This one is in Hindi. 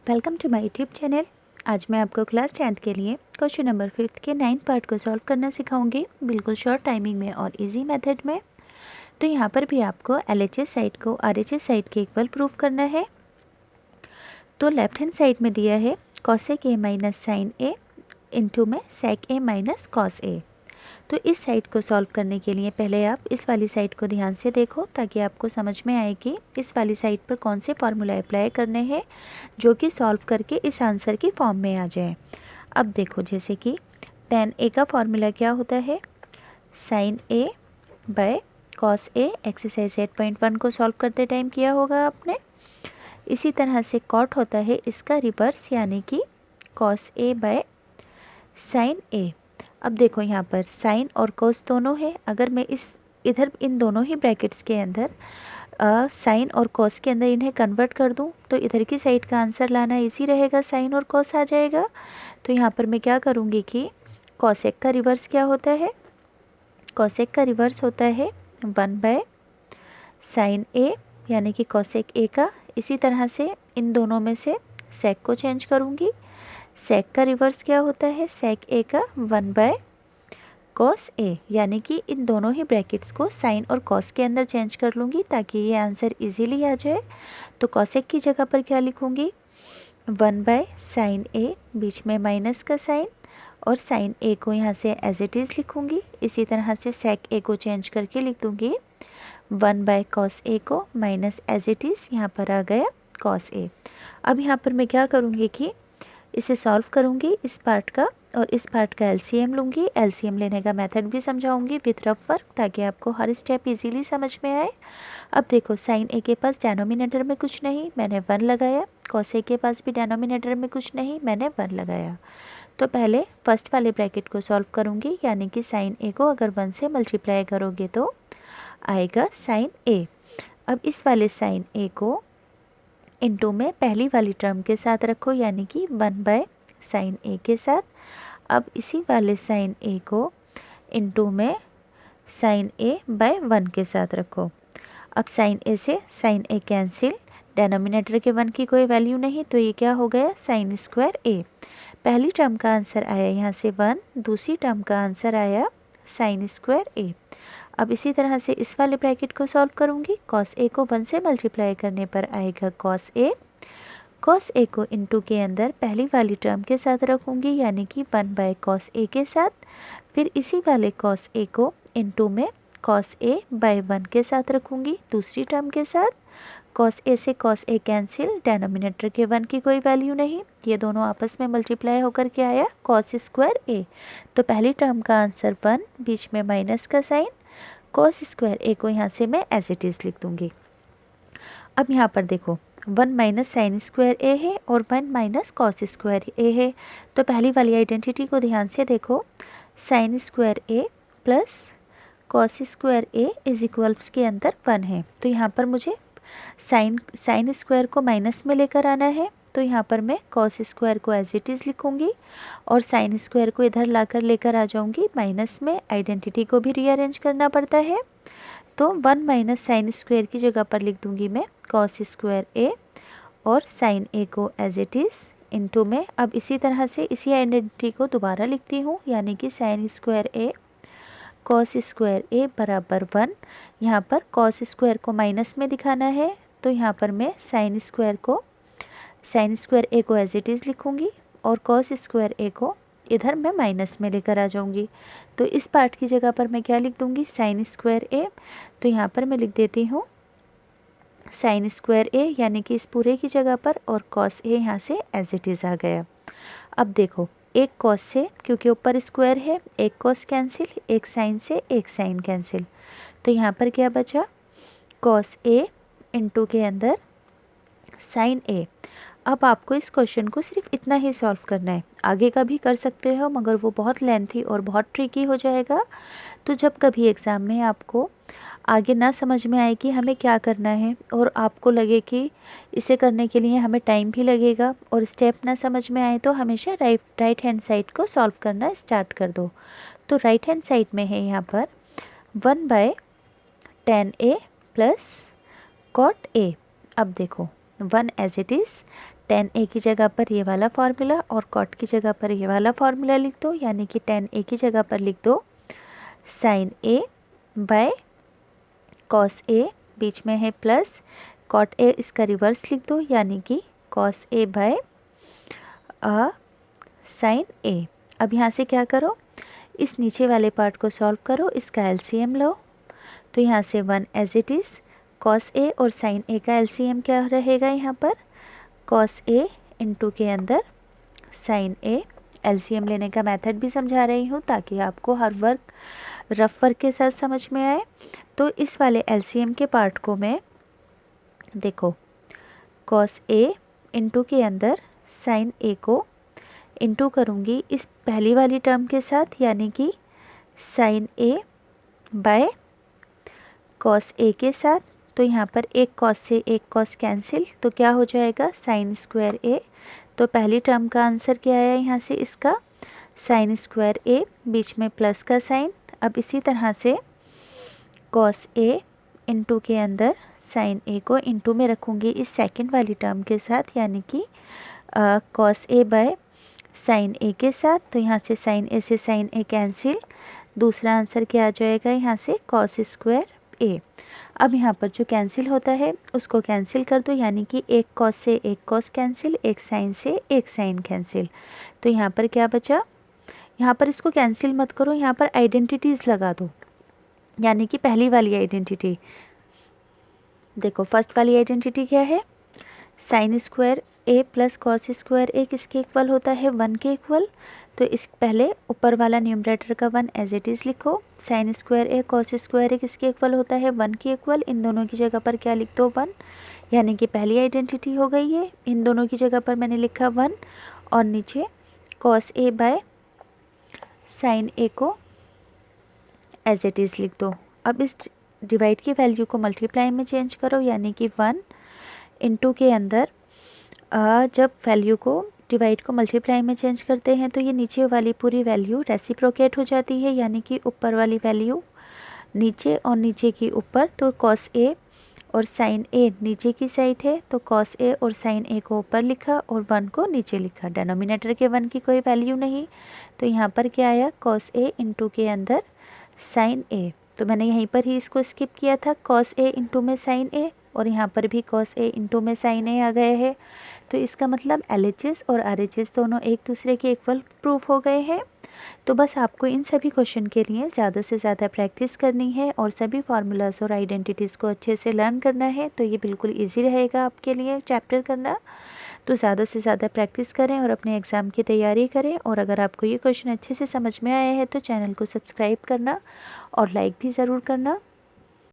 Welcome to my YouTube channel. आज मैं आपको क्लास 10th के लिए क्वेश्चन नंबर 5 के 9th पार्ट को सॉल्व करना सिखाऊंगी, बिल्कुल शॉर्ट टाइमिंग में और इजी मेथड में। तो यहाँ पर भी आपको LHS साइड को RHS साइड के इक्वल प्रूफ करना है। तो लेफ्ट हैंड साइड में दिया है cosec a minus sine a into में sec a minus cos a. तो इस साइड को सॉल्व करने के लिए पहले आप इस वाली साइड को ध्यान से देखो, ताकि आपको समझ में आए कि इस वाली साइड पर कौन से फार्मूला अप्लाई करने हैं जो कि सॉल्व करके इस आंसर की फॉर्म में आ जाए। अब देखो, जैसे कि tan a का फार्मूला क्या होता है, sin a by cos a। Exercise 8.1 को सॉल्व करते टाइम किया होगा आपने। इसी तरह से cot होता है इसका रिवर्स, यानी कि cos a by sin a। अब देखो यहाँ पर साइन और कोस दोनों है। अगर मैं इधर इन दोनों ही ब्रैकेट्स के अंदर साइन और कोस के अंदर इन्हें कन्वर्ट कर दूँ तो इधर की साइड का आंसर लाना इजी रहेगा, साइन और कोस आ जाएगा। तो यहाँ पर मैं क्या करूँगी कि कोसेक का रिवर्स क्या होता है, कोसेक का रिवर्स होता है 1 बाय साइन ए, यानी कि कोसेक ए का। इसी तरह से इन दोनों में से सेक को चेंज करूँगी। सेक का रिवर्स क्या होता है, सेक ए का 1 बाय कॉस ए, यानी कि इन दोनों ही ब्रैकेट्स को साइन और कॉस के अंदर चेंज कर लूँगी ताकि ये आंसर इजीली आ जाए। तो कॉसेक की जगह पर क्या लिखूँगी, 1 बाय साइन ए, बीच में माइनस का साइन, और साइन ए को यहाँ से एज इट इज़ लिखूँगी। इसी तरह से सेक ए को चेंज करके लिख दूँगी 1 बाय कॉस ए को माइनस एज इट इज़, यहाँ पर आ गया कॉस ए। अब यहाँ पर मैं क्या करूँगी कि इसे सॉल्व करूँगी इस पार्ट का, और इस पार्ट का LCM लूँगी। LCM लेने का मेथड भी समझाऊँगी विथ रफ वर्क, ताकि आपको हर स्टेप इजीली समझ में आए। अब देखो, साइन ए के पास डेनोमिनेटर में कुछ नहीं, मैंने 1 लगाया। कॉस ए के पास भी डेनोमिनेटर में कुछ नहीं, मैंने 1 लगाया। तो पहले फर्स्ट वाले ब्रैकेट को सॉल्व करूँगी, यानी कि साइन ए को अगर 1 से मल्टीप्लाई करोगे तो आएगा साइन ए। अब इस वाले साइन ए को इनटू में पहली वाली टर्म के साथ रखो, यानी कि 1 बाय साइन ए के साथ। अब इसी वाले साइन ए को इनटू में साइन ए बाय 1 के साथ रखो। अब साइन ए से साइन ए कैंसिल, डेनोमिनेटर के 1 की कोई वैल्यू नहीं, तो ये क्या हो गया, साइन स्क्वायर ए। पहली टर्म का आंसर आया यहाँ से 1, दूसरी टर्म का आंसर आया साइन स्क्वायर ए। अब इसी तरह से इस वाले ब्रैकेट को सॉल्व करूँगी। कॉस ए को 1 से मल्टीप्लाई करने पर आएगा कॉस ए। कॉस ए को इनटू के अंदर पहली वाली टर्म के साथ रखूँगी, यानी कि 1 बाय कॉस ए के साथ। फिर इसी वाले कॉस ए को इनटू में कॉस ए बाय 1 के साथ रखूँगी दूसरी टर्म के साथ। कॉस ए से कॉस ए कैंसिल, डेनोमिनेटर के 1 की कोई वैल्यू नहीं, ये दोनों आपस में मल्टीप्लाई होकर के आया कॉस स्क्वायर ए। तो पहली टर्म का आंसर 1, बीच में माइनस का साइन, कॉस स्क्वायर ए को यहाँ से मैं एज इट इज़ लिख दूँगी। अब यहाँ पर देखो, 1 माइनस साइन स्क्वायर ए है और 1 माइनस कॉस स्क्वायर ए है। तो पहली वाली आइडेंटिटी को ध्यान से देखो, sine square A plus cos square A is equals के अंदर 1 है। तो यहाँ पर मुझे साइन स्क्वायर को माइनस में लेकर आना है, तो यहाँ पर मैं कॉस स्क्वायर को एज इट इज़ लिखूँगी और साइन स्क्वायर को इधर लाकर लेकर आ जाऊँगी माइनस में। आइडेंटिटी को भी रीअरेंज करना पड़ता है, तो 1 माइनस साइन स्क्वायर की जगह पर लिख दूँगी मैं कॉस स्क्वायर ए, और साइन ए को एज इट इज़ इनटू में। अब इसी तरह से इसी आइडेंटिटी को दोबारा लिखती हूँ, यानी कि साइन स्क्वायर ए कॉस स्क्वायर ए बराबर 1। यहाँ पर कॉस स्क्वायर को माइनस में दिखाना है, तो यहाँ पर मैं साइन स्क्वायर ए को एज इट इज़ लिखूँगी और कॉस स्क्वायर ए को इधर मैं माइनस में लेकर आ जाऊँगी। तो इस पार्ट की जगह पर मैं क्या लिख दूँगी, साइन स्क्वायर ए। तो यहाँ पर मैं लिख देती हूँ साइन स्क्वायर ए, यानी कि इस पूरे की जगह पर, और कॉस ए यहाँ से एज इट इज़ आ गया। अब देखो, एक कॉस से, क्योंकि ऊपर स्क्वायर है, एक कॉस कैंसिल, एक साइन से एक साइन कैंसिल, तो यहाँ पर क्या बचा, कॉस ए इनटू के अंदर साइन ए। अब आपको इस क्वेश्चन को सिर्फ इतना ही सॉल्व करना है, आगे का भी कर सकते हो, मगर वो बहुत लेंथी और बहुत ट्रिकी हो जाएगा। तो जब कभी एग्ज़ाम में आपको आगे ना समझ में आए कि हमें क्या करना है, और आपको लगे कि इसे करने के लिए हमें टाइम भी लगेगा और स्टेप ना समझ में आए, तो हमेशा राइट हैंड साइड को सॉल्व करना स्टार्ट कर दो। तो राइट हैंड साइड में है यहाँ पर 1 by tan a plus cot a. अब देखो, 1 as it is, tan a की जगह पर ये वाला फार्मूला और cot की जगह पर ये वाला फार्मूला लिख दो, यानी कि tan a की जगह पर लिख दो sin a by cos a, बीच में है प्लस, cot a इसका रिवर्स लिख दो, यानी कि cos a by sin a। अब यहाँ से क्या करो, इस नीचे वाले पार्ट को सॉल्व करो, इसका एलसीएम लो। तो यहाँ से 1 as it is, cos a और sin a का एलसीएम क्या रहेगा यहाँ पर, cos a इंटू के अंदर sin a। एलसीएम लेने का मेथड भी समझा रही हूँ ताकि आपको हर वर्क रफ वर्क के साथ समझ में आए। तो इस वाले एलसीएम के पार्ट को मैं देखो cos a इंटू के अंदर sin a को इंटू करूँगी इस पहली वाली टर्म के साथ, यानी कि sin a by cos a के साथ। तो यहाँ पर एक cos से एक cos कैंसिल, तो क्या हो जाएगा sin स्क्वायर a। तो पहली टर्म का आंसर क्या आया यहाँ से, इसका sin स्क्वायर a, बीच में प्लस का साइन। अब इसी तरह से cos a इंटू के अंदर sin a को इंटू में रखूँगी इस सेकंड वाली टर्म के साथ, यानी कि cos a by sin a के साथ। तो यहाँ से sin a से sin a कैंसिल, दूसरा आंसर क्या आ जाएगा यहाँ से cos स्क्वायर a। अब यहाँ पर जो कैंसिल होता है उसको कैंसिल कर दो, यानी कि एक cos से एक cos कैंसिल, एक sin से एक sin कैंसिल। तो यहाँ पर क्या बचा, यहाँ पर इसको कैंसिल मत करो, यहाँ पर आइडेंटिटीज़ लगा दो, यानी कि पहली वाली आइडेंटिटी देखो, फर्स्ट वाली आइडेंटिटी क्या है, sin square a plus cos square a किसके इक्वल होता है, 1 के इक्वल। तो इस पहले ऊपर वाला न्यूमरेटर का 1 एज इट इज़ लिखो, sin square a cos square a किसके इक्वल होता है, 1 के इक्वल। इन दोनों की जगह पर क्या लिख दो, 1, यानी कि पहली आइडेंटिटी हो गई है। इन दोनों की जगह पर मैंने लिखा 1 और नीचे cos a by sin a को एज इट इज़ लिख दो। अब इस डिवाइड की वैल्यू को मल्टीप्लाई में चेंज करो, यानी कि 1 इंटू के अंदर जब वैल्यू को डिवाइड को मल्टीप्लाई में चेंज करते हैं तो ये नीचे वाली पूरी वैल्यू रेसिप्रोकेट हो जाती है, यानी कि ऊपर वाली वैल्यू नीचे और नीचे की ऊपर। तो cos a और sin a नीचे की साइड है, तो cos a और sin a को ऊपर लिखा और 1 को नीचे लिखा। डिनोमिनेटर के 1 की कोई वैल्यू नहीं, तो यहाँ पर क्या आया, cos a इंटू के अंदर sin a। तो मैंने यहीं पर ही इसको स्किप किया था, cos a इंटू में sin a, और यहाँ पर भी cos a इंटू में sin a आ गए हैं। तो इसका मतलब LHS और RHS दोनों एक दूसरे के इक्वल प्रूफ हो गए हैं। तो बस आपको इन सभी क्वेश्चन के लिए ज़्यादा से ज़्यादा प्रैक्टिस करनी है और सभी फार्मूलाज और आइडेंटिटीज़ को अच्छे से लर्न करना है, तो ये बिल्कुल ईजी रहेगा आपके लिए चैप्टर करना। तो ज़्यादा से ज़्यादा प्रैक्टिस करें और अपने एग्ज़ाम की तैयारी करें। और अगर आपको ये क्वेश्चन अच्छे से समझ में आया है तो चैनल को सब्सक्राइब करना और लाइक भी ज़रूर करना।